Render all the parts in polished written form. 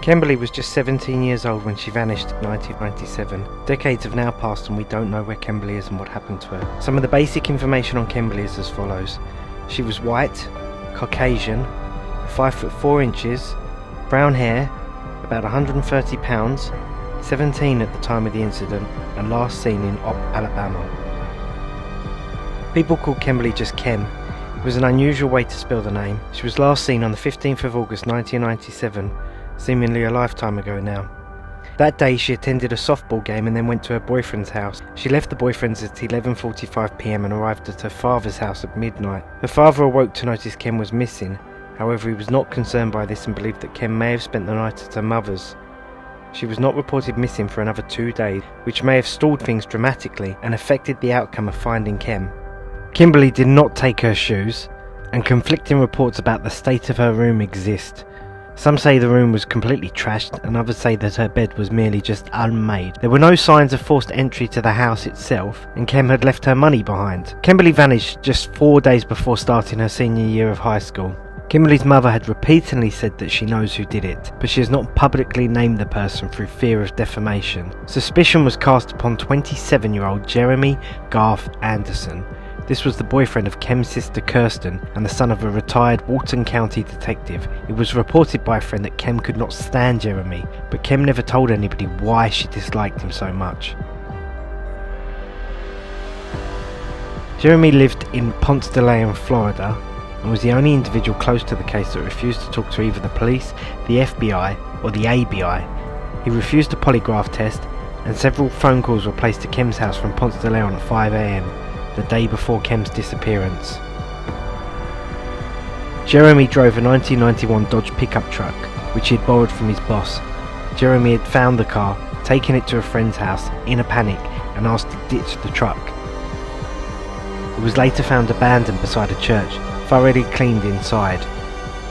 Kemberley was just 17 years old when she vanished in 1997. Decades have now passed and we don't know where Kemberley is and what happened to her. Some of the basic information on Kemberley is as follows. She was white, Caucasian, 5 foot 4 inches, brown hair, about 130 pounds, 17 at the time of the incident, and last seen in Alabama. People called Kemberley just Kem. It was an unusual way to spell the name. She was last seen on the 15th of August 1997, seemingly a lifetime ago now. That day she attended a softball game and then went to her boyfriend's house. She left the boyfriend's at 11:45 p.m. and arrived at her father's house at midnight. Her father awoke to notice Kem was missing. However, he was not concerned by this and believed that Kem may have spent the night at her mother's. She was not reported missing for another 2 days, which may have stalled things dramatically and affected the outcome of finding Kem. Kemberley did not take her shoes, and conflicting reports about the state of her room exist. Some say the room was completely trashed, and others say that her bed was merely just unmade. There were no signs of forced entry to the house itself, and Kem had left her money behind. Kemberley vanished just 4 days before starting her senior year of high school. Kemberley's mother had repeatedly said that she knows who did it, but she has not publicly named the person through fear of defamation. Suspicion was cast upon 27-year-old Jeremy Garth Anderson. This was the boyfriend of Kem's sister Kirsten and the son of a retired Walton County detective. It was reported by a friend that Kem could not stand Jeremy, but Kem never told anybody why she disliked him so much. Jeremy lived in Ponce de Leon, Florida, and was the only individual close to the case that refused to talk to either the police, the FBI, or the ABI. He refused a polygraph test, and several phone calls were placed to Kem's house from Ponce de Leon at 5 a.m. the day before Kem's disappearance. Jeremy drove a 1991 Dodge pickup truck, which he had borrowed from his boss. Jeremy had found the car, taken it to a friend's house in a panic, and asked to ditch the truck. It was later found abandoned beside a church, thoroughly cleaned inside.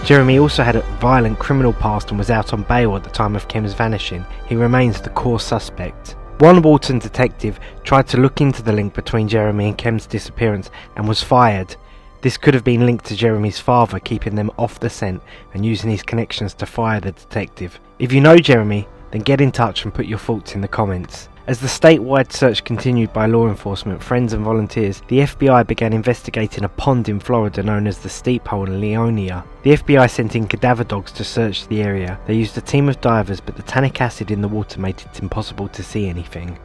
Jeremy also had a violent criminal past and was out on bail at the time of Kem's vanishing. He remains the core suspect. One Walton detective tried to look into the link between Jeremy and Kem's disappearance and was fired. This could have been linked to Jeremy's father, keeping them off the scent and using his connections to fire the detective. If you know Jeremy, then get in touch and put your thoughts in the comments. As the statewide search continued by law enforcement, friends and volunteers, the FBI began investigating a pond in Florida known as the Steep Hole in Leonia. The FBI sent in cadaver dogs to search the area. They used a team of divers, but the tannic acid in the water made it impossible to see anything.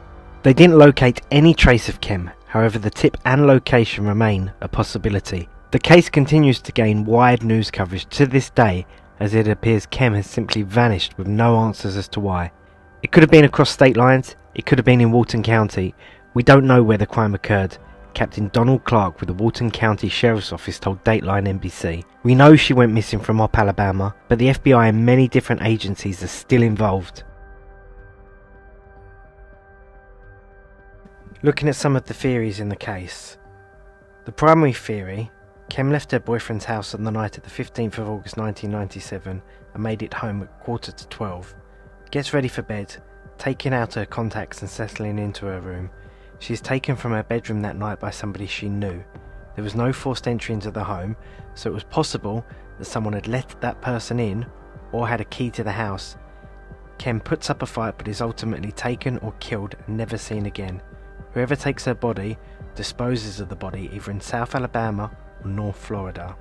They didn't locate any trace of Kem, however the tip and location remain a possibility. The case continues to gain wide news coverage to this day, as it appears Kem has simply vanished with no answers as to why. It could have been across state lines. It could have been in Walton County. We don't know where the crime occurred. Captain Donald Clark with the Walton County Sheriff's Office told Dateline NBC. We know she went missing from Alabama, but the FBI and many different agencies are still involved. Looking at some of the theories in the case. The primary theory, Kem left her boyfriend's house on the night of the 15th of August 1997 and made it home at 11:45. Gets ready for bed, taking out her contacts and settling into her room. She is taken from her bedroom that night by somebody she knew. There was no forced entry into the home, so it was possible that someone had let that person in or had a key to the house. Kem puts up a fight but is ultimately taken or killed and never seen again. Whoever takes her body disposes of the body either in South Alabama or North Florida.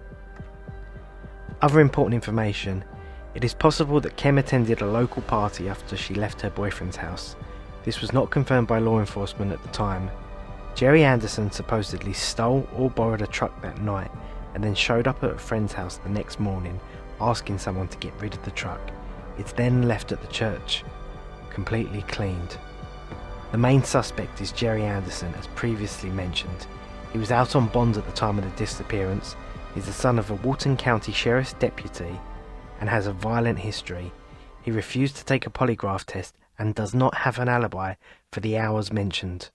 Other important information. It is possible that Kem attended a local party after she left her boyfriend's house. This was not confirmed by law enforcement at the time. Jerry Anderson supposedly stole or borrowed a truck that night and then showed up at a friend's house the next morning asking someone to get rid of the truck. It's then left at the church, completely cleaned. The main suspect is Jerry Anderson, as previously mentioned. He was out on bond at the time of the disappearance. He's the son of a Walton County Sheriff's deputy and has a violent history. He refused to take a polygraph test and does not have an alibi for the hours mentioned.